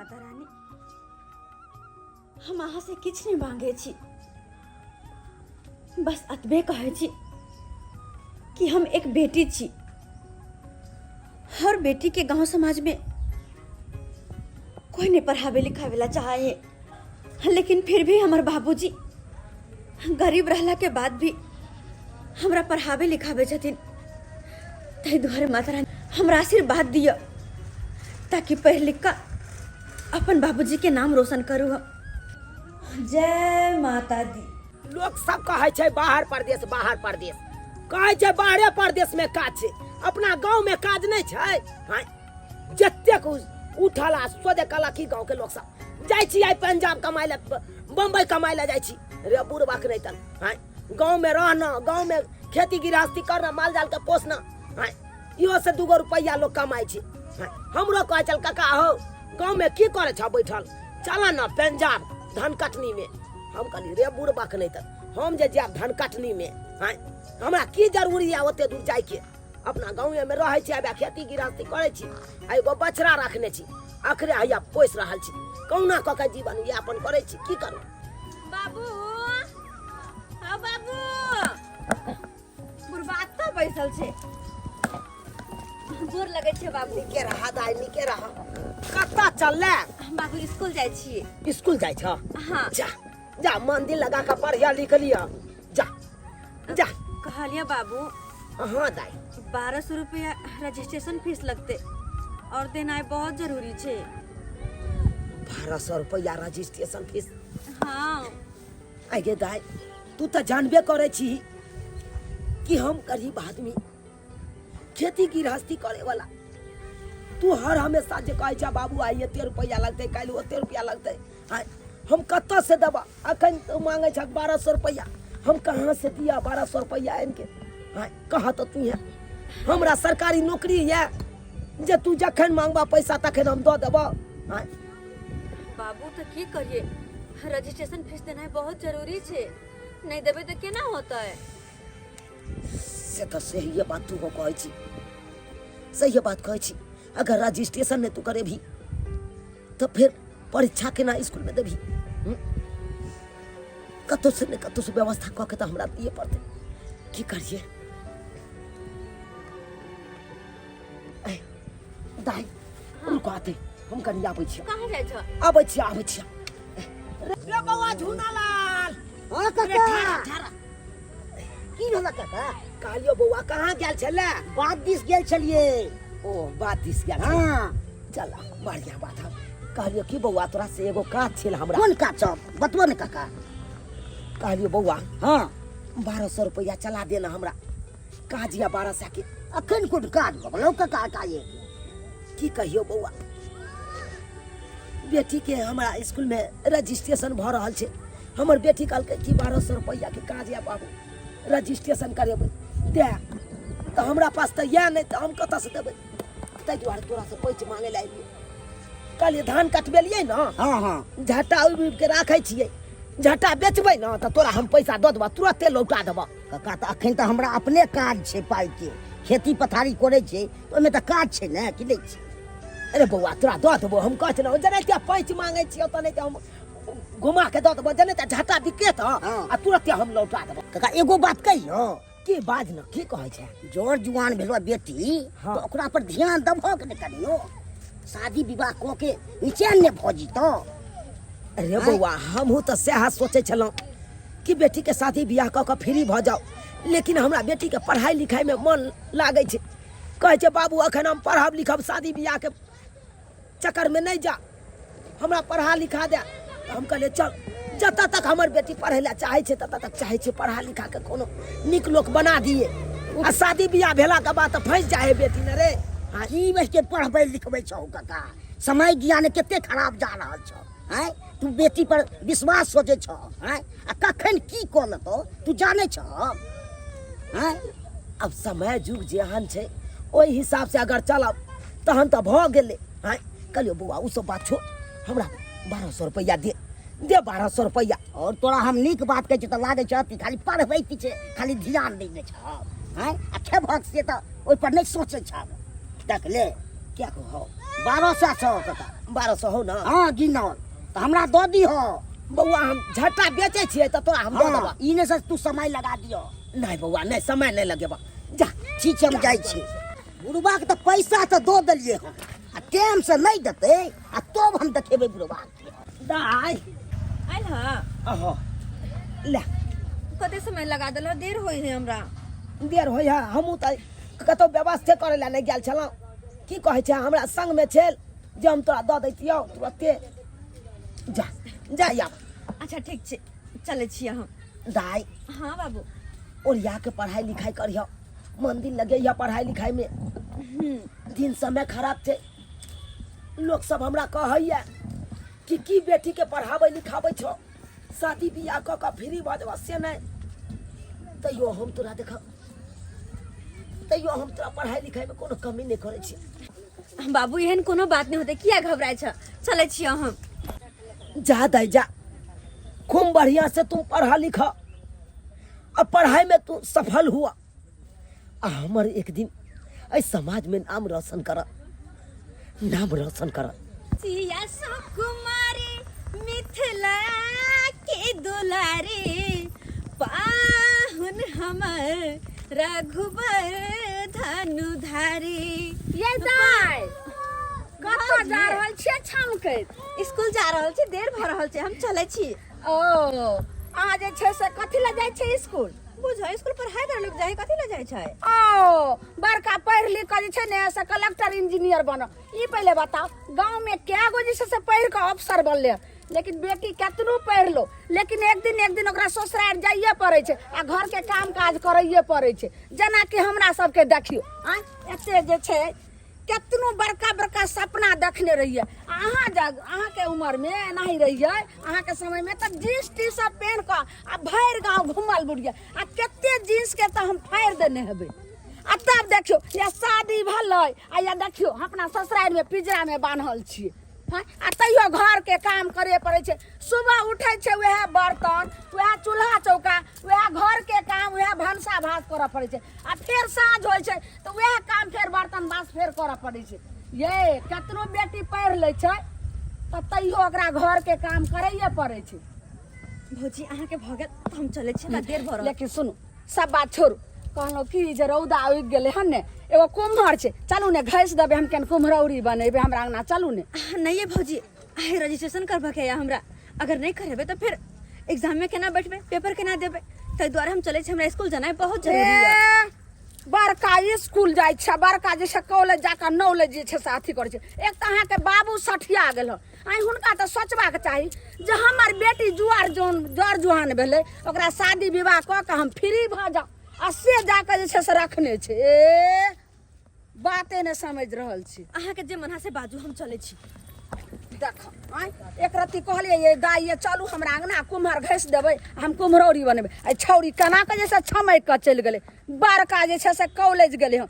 माता रानी, हम अहाँ से किछ नहीं मांगे छी, बस अतबे कहे छी कि हम एक बेटी छी। हर बेटी के गांव समाज में कोई नहीं पढ़ावे लिखावे ला चाहे, लेकिन फिर भी हमार बाबूजी गरीब रहला के बाद भी हमरा पढ़ावे लिखावे छथिन। तै दुआरे माता रानी हमरा आशीर्वाद दिया ताकि पढ़ लिख कर अपन बाबूजी के नाम रोशन करू। जय माता दी। लोग सब कहे छे बाहर परदेश कहे छे बाहरे परदेश में काज छे, अपना गांव में काज नहीं छे। हां जत्तेक उठला सोदे कला की गांव के लोग सब जाय छी, आई पंजाब कमाई ले, बम्बई कमाई ले जाय छी। रे बुढ़बा के नहीं तन हां गांव में रहना, गांव में खेती गृहस्थी करना, माल जाल के पोसना, हां इहो से 2 रुपया लोग कमाई छे। हमरो कहे चल काका हो गांव में की करे छ बैठल, चला ना पंजाब धान कटनी में। हम कहली रे बुढ़बा के नहीं तन हम जे जाब धान कटनी में, हां हमरा की जरूरी है ओते दूर जाय के। अपना गांव में रहे छी, आबे खेती गृहस्थी करे छी, एगो बछड़ा रखने छी, अखरे हैया पोस रहल छी, कौना क के जीवन यापन करे छी। की करू बाबू, हाँ बाबू, बुढ़बा तो बैसल छे, जोर लगे छे बाबू। निके रहा दाई, निके रहा। कत्ता चलले बाबू? स्कूल जाय छिए। स्कूल जाय छ? हाँ। जा जा मन दिल लगा के पढ़िया लिख लिया, जा जा। कहलिया बाबू, हाँ दाई 1200 रुपया रजिस्ट्रेशन फीस लगते और देना बहुत जरूरी छे। 1200 रुपया रजिस्ट्रेशन फीस? हाँ। आगे दाई तू तो जानबे करे छी कि हम गरीब आदमी खेती गृहस्थी करे वाला, तू हर हमेशा जे कहे छ बाबू आई एते रुपया लगते, काल ओते रुपया लगते, हम कत्ता से देबा? अखन तो मांगे छ 1200 रुपया, हम कहाँ से दिया 1200 रुपया आन के? कहा तो तू है हमरा सरकारी नौकरी है जे तू जखन मांगबा पैसा तखन हम दो देबा? बाबू तो की करिए, रजिस्ट्रेशन फीस देना बहुत जरूरी छे, नहीं देबे तो केना होता है? से तो सही बात तू को कहे छी, सही बात कहे छी। अगर रजिस्ट्रेशन ने तू करे भी तो फिर परीक्षा के ना स्कूल में देभी, कतो से व्यवस्था क के तो हमरा दिए पड़ते। की करिए दाई? रुको आते हम कनी आबै छी। कहां जाय छ? आबै छी। रे बौआ झुनालाल। हां काका ठहरा। की होला काका? कालियो बौआ कहां गेल छले? बात दिस गेल छलिए। ओ बात दिस गेल? हां चला बढ़िया बात है। कहलियो की बौआ तोरा से एगो काज छल हमरा। कोन काज छ बतबो न काका। कहलियो बौआ हां 1200 रुपया चला देना हमरा, काज या 1200 के। अखन कोन काज भलो काका? का ये की कहियो बौआ, बेटी के हमरा स्कूल में रजिस्ट्रेशन भ रहल छे। हमर बेटी कहलकै कि 1200 रुपया के काज या बाबू रजिस्ट्रेशन करेबै दे, तो हमरा पास तो या नहीं, तो हम कत से देबै? तै दुआरे तोरा से पैच मांगे ला आइलिए। कहलिए धान कटबेलिए ना, हां हां झट्टा उब के राखै छियै, झट्टा बेचबै ना तो तोरा हम पैसा दऽ देबा, तुरंते लौटा देबा। काका तो अखन तो हमरा अपने काज छे, पाई के खेती पथारी करे छे, ओमे तो काज छे न कि नहीं छे? अरे बौआ तोरा दऽ देबो, हम कहै छलौ जने पैच मांगे छियै तो नहीं, हम घुमा के दऽ देबो, जने झट्टा बिके तो आ तुरंते हम लौटा देबो। काका एगो बात कहियो। की बाज न की कहै छै? जोर जुआन भेलो बेटी तो ओकरा पर ध्यान दबो के नहीं करियो, शादी विवाह क के निचैन ने भ जितो। अरे बौआ हमहू तो सएह सोचे छलौ कि बेटी के शादी बियाह क के फ्री भ जाओ, लेकिन हमरा बेटी के पढ़ाई लिखाई में मन लागे छै। कहे छै बाबू अखन हम पढ़ब लिखब, शादी बियाह के चक्कर में नहीं जा, हमरा पढ़ा लिखा दे। तो हम कहले चल, जत तक हमर बेटी पढ़े ला चाहे छै तत तक चाहे छै पढ़ा लिखा के कोनो निक लोक बना दिए, आ शादी बियाह भेला के बाद तो फंस जाए बेटी न रे। की बस के पढ़बै लिखबै छौ काका? समय ज्ञान केते खराब जा रहल छौ, हैं? तू बेटी पर विश्वास सोचे छौ, हैं? आ कखन की क लेतो तू जाने छौ, हैं? अब समय जुग जेहन छै ओहि हिसाब से अगर चलब तहन तो भ गेले। हैं कहलियो बौआ उ सब बात छोड़, हमरा 1200 रुपया दे 1200 रुपया। और तोरा हम नीक बात कहै छी त लागे छ कि खाली पढ़बै पीछे खाली ध्यान देने छौ, हैं? आ खेभक से त ओइ पर नहीं सोचे छौ। देख ले क्या हो 1200 काका 1200 हो ना हाँ गिनल तो हमरा दो दी हो बउआ हम झट्टा बेचे छियै तो तोरा हम दऽ देबा हाँ, इने से तू समय लगा दियो नहीं बउआ नहीं समय नहीं लगेबा जा ठीक छै हम जाइ छी बुढ़बा के तो पैसा तो दो देलिए हम आ टाइम से नहीं देते आ तब हम देखेबे बुढ़बा के दाई आइल हाँ अहो ले कते समय लगा देल देर होई है हमरा देर होय है हमहूँ तऽ कतौ व्यवस्थे करे ला नहीं गेल छलहुँ की कहै छै हमरा संग में छल जे हम तोरा दऽ दैतियौ तुरते जा जा या अच्छा ठीक छै चले छियै हम दाई हाँ बाबू ओरिया के पढ़ाई लिखाई करियो मन दिन लगे या पढ़ाई लिखाई में दिन समय खराब छै लोग सब हमरा कहैया कि बेटी के पढ़ाबै लिखाबै छो शादी बियाह कऽ के फ्री भऽ जेबा से नहीं तैयो हम तोरा देख तैयो हम तोरा पढ़ाई लिखाई में कोनो कमी नहीं करे छी बाबू एहन कोनो बात नहीं होते किया घबराए छ चले छियै हम जा दाई जा खूब बढ़िया से तुम पढ़ा लिखा और पढ़ाई में तू सफल हुआ आ हमर एक दिन इस समाज में नाम रोशन कर सिया सुकुमारी मिथिला के दुलारी पाहुन हमर रघुबर धनुधारी ये दाय कतऽ जा रहल छियै छमके स्कूल जा रहल छी देर भऽ रहल छै हम चले छी ओ अहाँ जे छै से कथी लए जाइ छै स्कूल बुझो स्कूल पढ़ाई करे लोग जाए कथी ले जाए छै ओ बड़का पढ़ लिख के जे छै ने से कलेक्टर इंजीनियर बनो ई पहले बताओ गांव में क्या गो जे छै से पढ़ के अफसर बनले लेकिन बेटी केतनो पढ़ लो लेकिन एक दिन ओकरा ससुराल जाइए पड़े छै आ घर के काम काज करैए पड़े छै जेना कि हमरा सबके देखियो आ एते जे छै केतनो बड़का सपना देखने रहिए अहाँ के उम्र में नहीं रहिए अहाँ के समय में तब जींस टी शर्ट पहन के आ भर गाँव घूमल बुढ़िए आ केते जींस के तो हम फाड़ देने हेबे आ तब देखियो या शादी भलै आ या देखियो अपना ससुराल में पिंजरा में बांधल छिए हाँ आ तैयो घर के काम करे पड़े छै सुबह उठे छै वह बर्तन वह चूल्हा चौका वह घर के काम वह भनसा भात करे पड़े छै आ फिर साँझ होय छै तो वह काम फिर बर्तन बास फिर करे पड़े छै ये केतनो बेटी पढ़ ले छै तो तैयो ओकरा घर के काम करैए पड़े छै भौजी अहाँ के भगत हम चले छी ना देर भऽ रहल लेकिन सुनु सब बात छोड़ू कहलो कि जे रौदा उगि गेले हन ने एगो कुम्हर छै चलू ने घैस देबे हम केन कुम्हरौरी बनेबे हमरा अंगना चलू ने नहीं है भौजी आइ रजिस्ट्रेशन करबा के या हमरा अगर नहीं करेबे तो फिर एग्जाम में केना बैठबे पेपर केना देबे तै द्वारा हम चले छी हमरा स्कूल जाना है बहुत जरूरी है बड़का स्कूल जाय छै बड़का जे छै कॉलेज जाकर नॉलेज जे छै से अथी करे छै एक त अहाँ के बाबू सठिया गेल आई हुनका तो सोचबा के चाही जे हमर बेटी जर जुहान भेले ओकरा शादी विवाह क के हम फ्री भ जाऊ आ से जाकर जे छै से रखने छै बाते ने समझ रहल छी अहाँ के जे मना से बाजू हम चले छी देख एक रत्ती कहलिए ये दाई ये चलू हमरा अंगना कुम्हर घैस देबै हम कुम्हरौरी बनेबै आ छौरी केना के जे छै छमैक के चलि गेलै बड़का जे छै से कॉलेज गेलै हँ